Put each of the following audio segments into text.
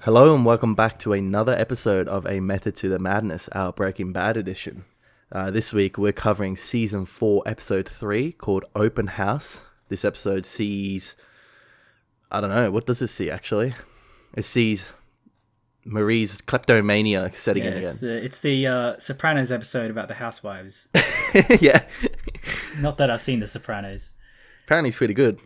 Hello and welcome back to another episode of A Method to the Madness, our Breaking Bad edition. This week we're covering Season 4, Episode 3, called Open House. This episode sees... I don't know, what does it see actually? It sees Marie's kleptomania setting in again. It's the Sopranos episode about the housewives. Yeah. Not that I've seen The Sopranos. Apparently it's pretty good.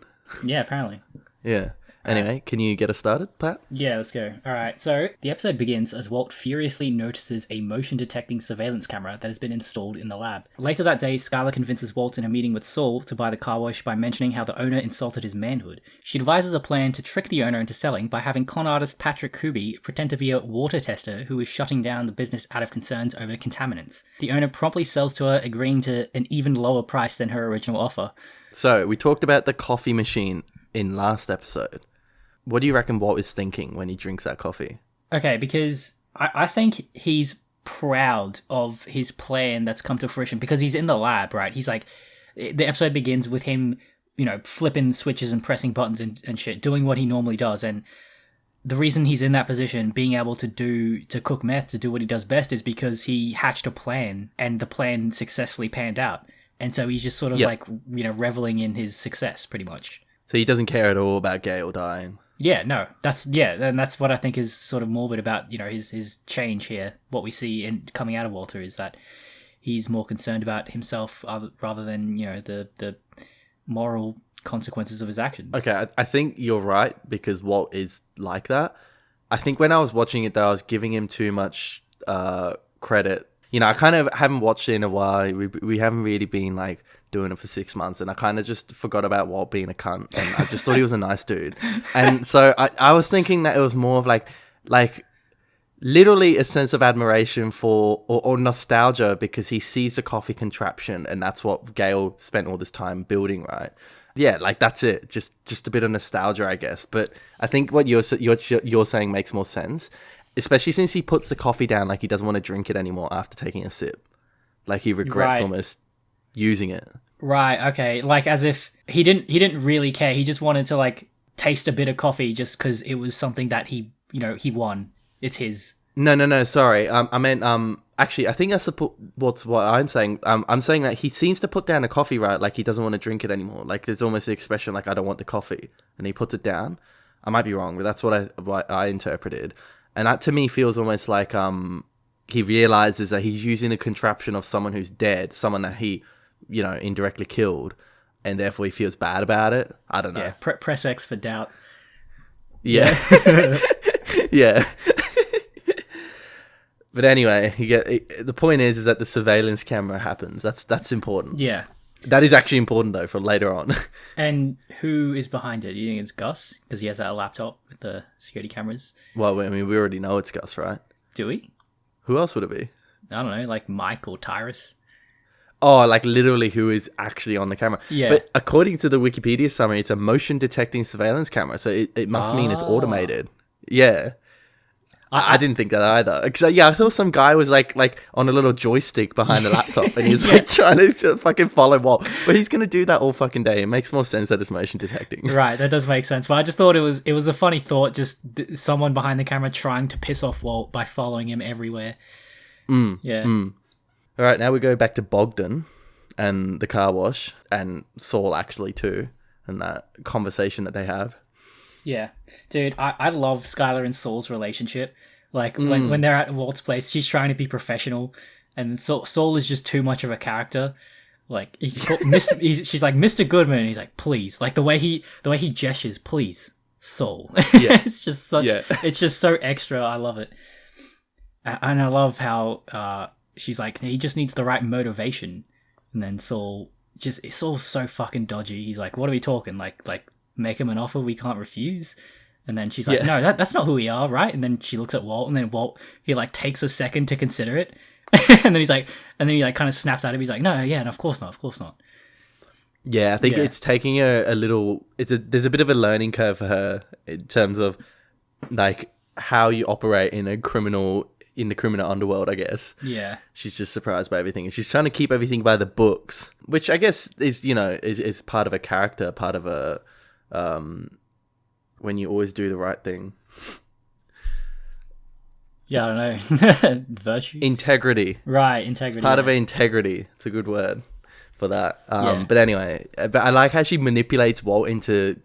Yeah, apparently. Yeah. Anyway, can you get us started, Pat? Yeah, let's go. All right, so the episode begins as Walt furiously notices a motion-detecting surveillance camera that has been installed in the lab. Later that day, Skyler convinces Walt in a meeting with Saul to buy the car wash by mentioning how the owner insulted his manhood. She devises a plan to trick the owner into selling by having con artist Patrick Kuby pretend to be a water tester who is shutting down the business out of concerns over contaminants. The owner promptly sells to her, agreeing to an even lower price than her original offer. So, we talked about the coffee machine in last episode. What do you reckon Walt is thinking when he drinks that coffee? Okay, because I think he's proud of his plan that's come to fruition because he's in the lab, right? He's like, the episode begins with him, flipping switches and pressing buttons and shit, doing what he normally does. And the reason he's in that position, being able to cook meth, to do what he does best, is because he hatched a plan and the plan successfully panned out. And so he's just sort of reveling in his success, pretty much. So he doesn't care at all about Gale dying. Yeah, no, and that's what I think is sort of morbid about, his change here. What we see in coming out of Walter is that he's more concerned about himself rather than, the moral consequences of his actions. Okay, I think you're right because Walt is like that. I think when I was watching it though, I was giving him too much credit. I kind of haven't watched it in a while. We haven't really been like doing it for 6 months, and I kind of just forgot about Walt being a cunt, and I just thought he was a nice dude. And so I was thinking that it was more of like literally a sense of admiration for or nostalgia because he sees the coffee contraption, and that's what Gale spent all this time building, right? Yeah, like that's it. Just a bit of nostalgia, I guess. But I think what you're saying makes more sense. Especially since he puts the coffee down like he doesn't want to drink it anymore after taking a sip. Like he regrets almost using it. Right, okay. Like as if he didn't really care. He just wanted to like taste a bit of coffee just because it was something that he won. It's his. No, sorry. I meant, actually, I think that's what I'm saying. I'm saying that he seems to put down a coffee, right? Like he doesn't want to drink it anymore. Like there's almost the expression like, I don't want the coffee. And he puts it down. I might be wrong, but that's what I interpreted. And that to me feels almost like he realizes that he's using the contraption of someone who's dead, someone that he, indirectly killed, and therefore he feels bad about it. I don't know. Yeah, press X for doubt. Yeah. Yeah. But anyway, the point is that the surveillance camera happens. That's important. Yeah. That is actually important, though, for later on. And who is behind it? Do you think it's Gus? Because he has that laptop with the security cameras. Well, I mean, we already know it's Gus, right? Do we? Who else would it be? I don't know, like Mike or Tyrus. Oh, like literally who is actually on the camera. Yeah. But according to the Wikipedia summary, it's a motion detecting surveillance camera, so it must mean it's automated. Yeah. I didn't think that either. Because, I thought some guy was like on a little joystick behind the laptop and he was like trying to fucking follow Walt. But he's going to do that all fucking day. It makes more sense that it's motion detecting. Right, that does make sense. But I just thought it was a funny thought, just someone behind the camera trying to piss off Walt by following him everywhere. Yeah. All right, now we go back to Bogdan and the car wash and Saul actually too and that conversation that they have. Yeah. Dude, I love Skyler and Saul's relationship. Like, when they're at Walt's place, she's trying to be professional, and Saul is just too much of a character. Like, she's like, Mr. Goodman, and he's like, please. Like, the way he gestures, please, Saul. Yeah. It's just it's just so extra. I love it. And I love how she's like, he just needs the right motivation. And then Saul's so fucking dodgy. He's like, what are we talking? Like, make him an offer we can't refuse. And then she's like, no, that's not who we are, right? And then she looks at Walt, and then Walt, he like takes a second to consider it. And then he kind of snaps at him. He's like, no, of course not. Yeah, I think it's taking a little, there's a bit of a learning curve for her in terms of like how you operate in the criminal underworld, I guess. Yeah. She's just surprised by everything. And she's trying to keep everything by the books, which I guess is part of a character, part of a, when you always do the right thing. Yeah, I don't know. Virtue? Integrity. Right, integrity. Part of her integrity. It's a good word for that. Yeah. But anyway, but I like how she manipulates Walt into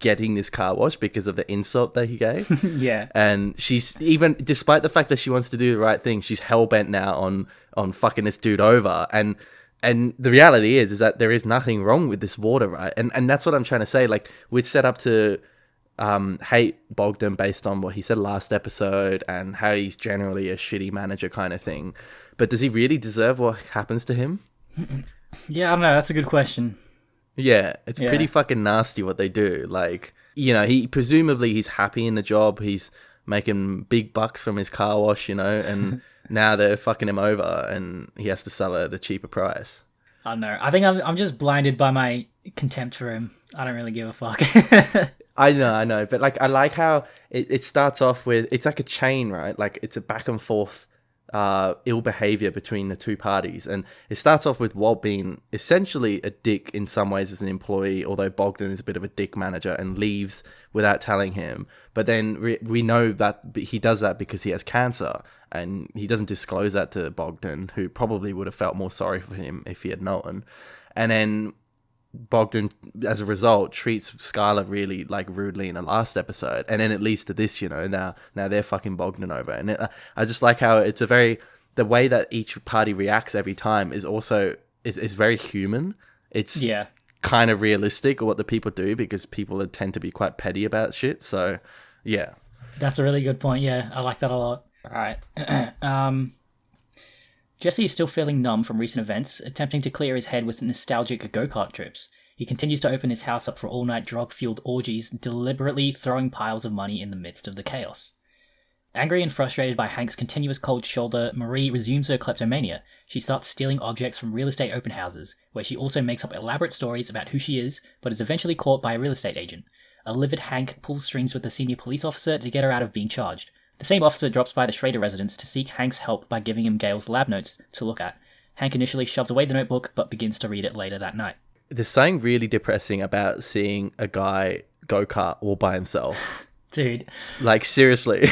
getting this car wash because of the insult that he gave. Yeah. And she's even, despite the fact that she wants to do the right thing, she's hell-bent now on fucking this dude over. And the reality is that there is nothing wrong with this water, right? And that's what I'm trying to say. Like, we're set up to hate Bogdan based on what he said last episode and how he's generally a shitty manager kind of thing. But does he really deserve what happens to him? Yeah, I don't know. That's a good question. Yeah, it's pretty fucking nasty what they do. Like, you know, he's happy in the job. He's making big bucks from his car wash, you know, and now they're fucking him over and he has to sell it at a cheaper price. I don't know. I think I'm just blinded by my contempt for him. I don't really give a fuck. I know. But, like, I like how it starts off with, it's like a chain, right? Like, it's a back and forth ill behavior between the two parties. And it starts off with Walt being essentially a dick in some ways as an employee, although Bogdan is a bit of a dick manager and leaves without telling him. But then we know that he does that because he has cancer, and he doesn't disclose that to Bogdan, who probably would have felt more sorry for him if he had known. And then Bogdan, as a result, treats Skyler really, like, rudely in the last episode, and then it leads to this, you know. Now they're fucking Bogdan over, and I just like how it's the way that each party reacts every time is also is very human. It's kind of realistic what the people do, because people tend to be quite petty about shit. So yeah, that's a really good point. Yeah, I like that a lot. All right. Jesse is still feeling numb from recent events, attempting to clear his head with nostalgic go-kart trips. He continues to open his house up for all-night drug-fueled orgies, deliberately throwing piles of money in the midst of the chaos. Angry and frustrated by Hank's continuous cold shoulder, Marie resumes her kleptomania. She starts stealing objects from real estate open houses, where she also makes up elaborate stories about who she is, but is eventually caught by a real estate agent. A livid Hank pulls strings with the senior police officer to get her out of being charged. The same officer drops by the Schrader residence to seek Hank's help by giving him Gail's lab notes to look at. Hank initially shoves away the notebook, but begins to read it later that night. There's something really depressing about seeing a guy go-kart all by himself. Dude. Like, seriously.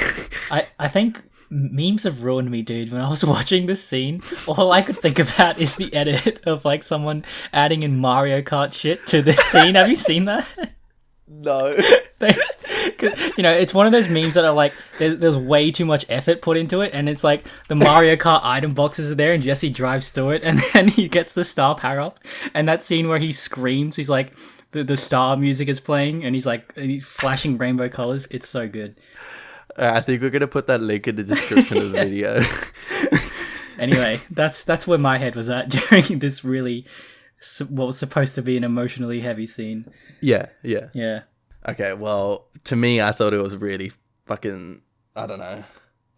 I think memes have ruined me, dude. When I was watching this scene, all I could think about is the edit of, like, someone adding in Mario Kart shit to this scene. Have you seen that? No. You know, it's one of those memes that are like, there's way too much effort put into it, and it's like the Mario Kart item boxes are there and Jesse drives through it, and then he gets the star power up, and that scene where he screams, he's like, the star music is playing, and he's flashing rainbow colors. It's so good. I think we're gonna put that link in the description of the video. Anyway, that's where my head was at during this really, what was supposed to be an emotionally heavy scene. Yeah. Okay, well, to me, I thought it was really fucking, I don't know.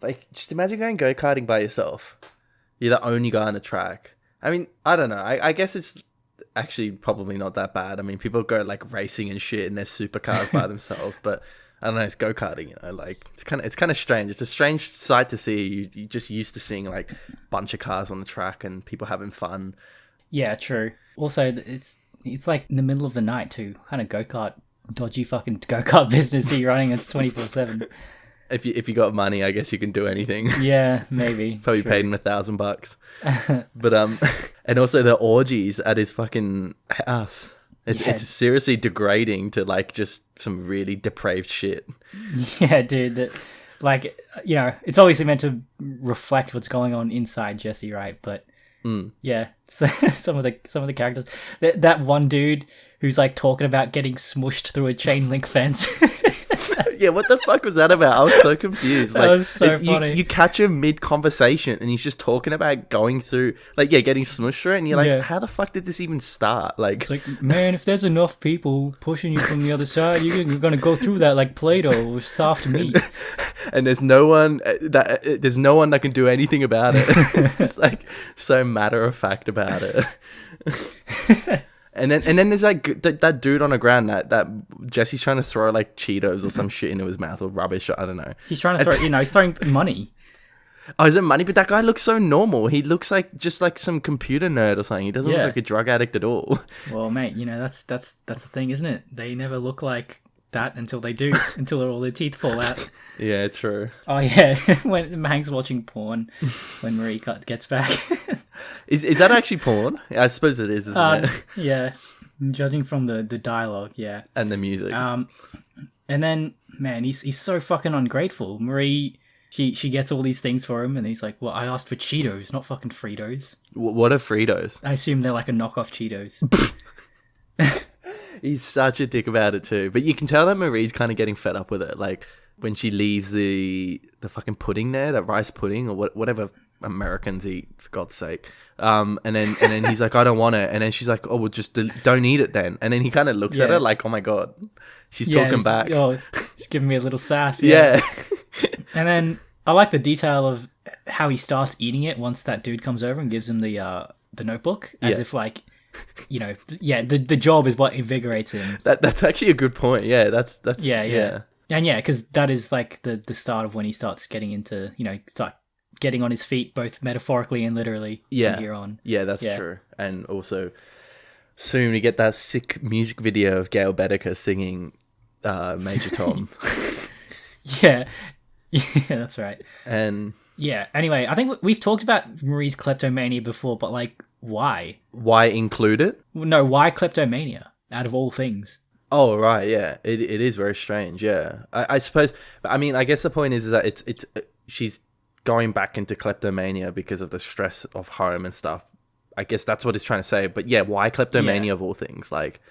Like, just imagine going go-karting by yourself. You're the only guy on the track. I mean, I don't know. I guess it's actually probably not that bad. I mean, people go, like, racing and shit in their supercars by themselves, but I don't know, it's go-karting, you know, like, it's kind of strange. It's a strange sight to see. You're just used to seeing, like, a bunch of cars on the track and people having fun. Yeah, true. Also, it's like in the middle of the night, too. Kind of dodgy fucking go-kart business you're running. It's 24/7. If you got money, I guess you can do anything. Yeah, maybe. Probably True. paid him $1,000. But and also the orgies at his fucking house. It's seriously degrading to, like, just some really depraved shit. Yeah, dude. Like, you know, it's obviously meant to reflect what's going on inside Jesse, right? But yeah, so, some of the characters. That one dude who's, like, talking about getting smushed through a chain link fence. Yeah, what the fuck was that about? I was so confused. That was so funny. You catch him mid-conversation and he's just talking about going through, like, getting smushed through it, and you're like, how the fuck did this even start? Like, it's like, man, if there's enough people pushing you from the other side, you're going to go through that like Play-Doh or soft meat. And there's no one that can do anything about it. It's just, like, so matter-of-fact about it. And then there's, like, that dude on the ground that Jesse's trying to throw, like, Cheetos or some shit into his mouth, or rubbish, I don't know. He's trying to throw, he's throwing money. Oh, is it money? But that guy looks so normal. He looks like just like some computer nerd or something. He doesn't look like a drug addict at all. Well, mate, you know, that's the thing, isn't it? They never look like that until they do, until all their teeth fall out. Yeah, true. Oh yeah, when Hank's watching porn, when Marie gets back. Is that actually porn? I suppose it is, isn't it? Yeah, judging from the dialogue, yeah. And the music. And then, man, he's so fucking ungrateful. Marie, she gets all these things for him, and he's like, well, I asked for Cheetos, not fucking Fritos. What are Fritos? I assume they're like a knockoff Cheetos. He's such a dick about it too. But you can tell that Marie's kind of getting fed up with it. Like, when she leaves the fucking pudding there, that rice pudding, or whatever Americans eat, for God's sake. And then he's like, I don't want it. And then she's like, oh, well, just don't eat it then. And then he kind of looks at her like, oh my God, she's talking back. Oh, she's giving me a little sass. Yeah. And then I like the detail of how he starts eating it once that dude comes over and gives him the notebook, as if like, you know, the job is what invigorates him. That's actually a good point. Yeah, that's yeah. And yeah, because that is like the start of when he starts getting into, you know, start getting on his feet, both metaphorically and literally from here on. Yeah, that's true. And also, soon we get that sick music video of Gail Bedecker singing Major Tom. Yeah, that's right. And yeah, anyway, I think we've talked about Marie's kleptomania before, but like, why? Why include it? No, why kleptomania, out of all things? Oh, right, yeah. It is very strange, yeah. I suppose, I mean, I guess the point is that it's she's going back into kleptomania because of the stress of home and stuff. I guess that's what it's trying to say. But yeah, why kleptomania of all things? Like,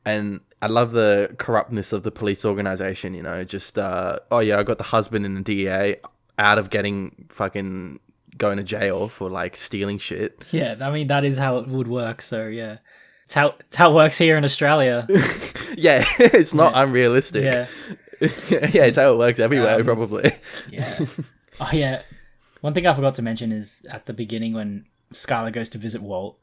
and I love the corruptness of the police organization, you know, just, oh yeah, I got the husband in the DEA out of getting fucking going to jail for like stealing shit. Yeah, I mean, that is how it would work, so yeah. It's how it works here in Australia. Yeah, it's not unrealistic. Yeah. Yeah, it's how it works everywhere, probably. Yeah. Oh, yeah. One thing I forgot to mention is at the beginning when Skyler goes to visit Walt,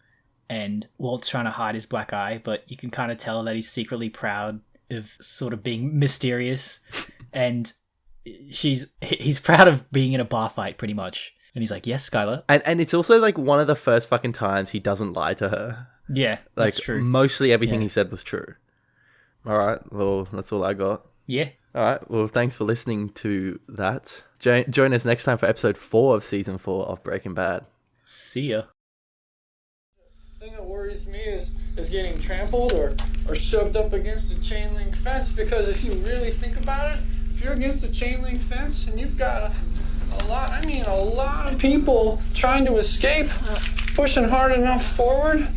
and Walt's trying to hide his black eye, but you can kind of tell that he's secretly proud of sort of being mysterious, and he's proud of being in a bar fight, pretty much. And he's like, yes, Skyler. And it's also like one of the first fucking times he doesn't lie to her. Yeah, that's true. Mostly everything he said was true. All right, well, that's all I got. Yeah. All right, well, thanks for listening to that. Join us next time for episode 4 of season 4 of Breaking Bad. See ya. The thing that worries me is getting trampled or shoved up against a chain link fence, because if you really think about it, if you're against a chain link fence and you've got a lot of people trying to escape, pushing hard enough forward,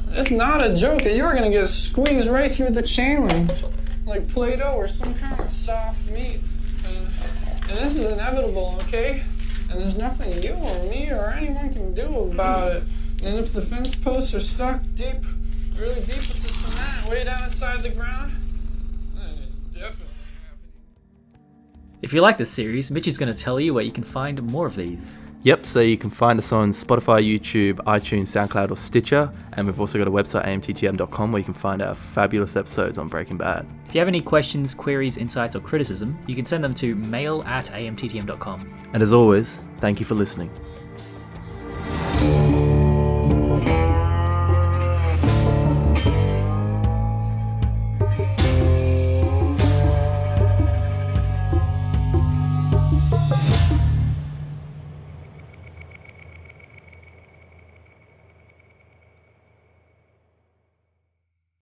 it's not a joke. You're going to get squeezed right through the chain links like Play-Doh or some kind of soft meat. And this is inevitable, okay? And there's nothing you or me or anyone can do about it. And if the fence posts are stuck deep, really deep with the cement way down inside the ground, then it's definitely happening. If you like this series, Mitch is going to tell you where you can find more of these. Yep, so you can find us on Spotify, YouTube, iTunes, SoundCloud, or Stitcher. And we've also got a website, amttm.com, where you can find our fabulous episodes on Breaking Bad. If you have any questions, queries, insights, or criticism, you can send them to mail@amttm.com. And as always, thank you for listening.